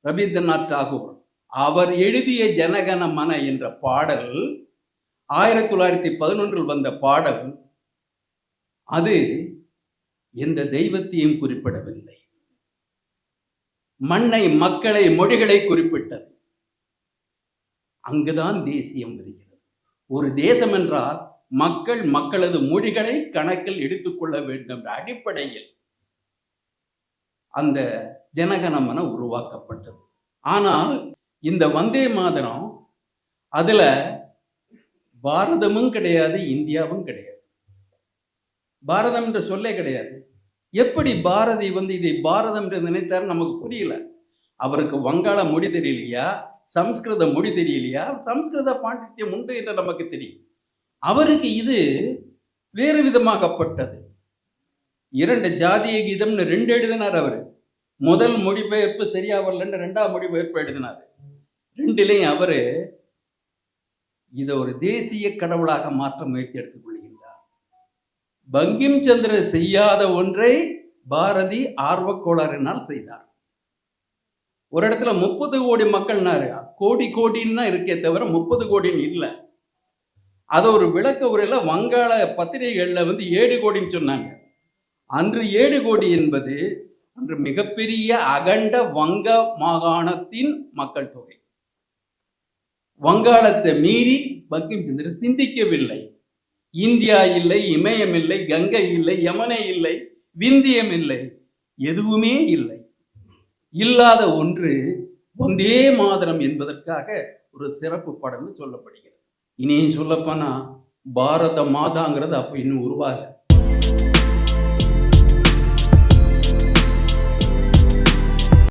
ரவீந்திரநாத் தாகூர் அவர் எழுதிய ஜனகன மன என்ற பாடல் 1911 வந்த பாடல். அது எந்த தெய்வத்தையும் குறிப்பிடவில்லை, மண்ணை, மக்களை, மொழிகளை குறிப்பிட்டது. அங்குதான் தேசியம் வருகிறது. ஒரு தேசம் என்றால் மக்கள், மக்களது மொழிகளை கணக்கில் எடுத்துக்கொள்ள வேண்டும் என்ற அடிப்படையில் அந்த ஜனகணமன உருவாக்கப்பட்டது. ஆனால் இந்த வந்தே மாதரம் அதுல பாரதமும் கிடையாது, இந்தியாவும் கிடையாது. பாரதம் என்ற சொல்லே கிடையாது. எப்படி பாரதி இதை பாரதம் என்று நினைத்தார் நமக்கு புரியல. அவருக்கு வங்காள மொழி தெரியலையா, சம்ஸ்கிருத மொழி தெரியலையா? சம்ஸ்கிருத பாண்டித்யம் உண்டு என்று நமக்கு தெரியும். அவருக்கு இது வேறு விதமாகப்பட்டது. 2 ஜாதிய கீதம்னு 2 எழுதினார். அவர் முதல் மொழிபெயர்ப்பு சரியா வரலன்னு 2ஆம் மொழிபெயர்ப்பு எழுதினார். 2லையும் அவரு இதை ஒரு தேசிய கடவுளாக மாற்ற முயற்சி எடுத்துக் கொள்கின்றார். பங்கிம் சந்திரன் செய்யாத ஒன்றை பாரதி ஆர்வக்கோளாறினால் செய்தார். ஒரு இடத்துல 30 கோடி மக்கள்னாரு, கோடி கோடின்னு தான் இருக்கே தவிர 30 கோடின்னு இல்லை. அதை ஒரு விளக்க உரையில வங்காள பத்திரிகைகள்ல 7 கோடின்னு சொன்னாங்க. அன்று 7 கோடி என்பது அன்று மிகப்பெரிய அகண்ட வங்க மாகாணத்தின் மக்கள் தொகை. வங்காளத்தை மீறி பங்கிம் சந்திரன் சிந்திக்கவில்லை. இந்தியா இல்லை, இமயம் இல்லை, கங்கை இல்லை, யமுனை இல்லை, விந்தியம் இல்லை, எதுவுமே இல்லை. இல்லாத ஒன்று வந்தே மாதரம் என்பதற்காக ஒரு சிறப்பு படம் சொல்லப்படுகிறது. இனியும் சொல்லப்போனா பாரத மாதாங்கிறது அப்ப இன்னும் உருவாக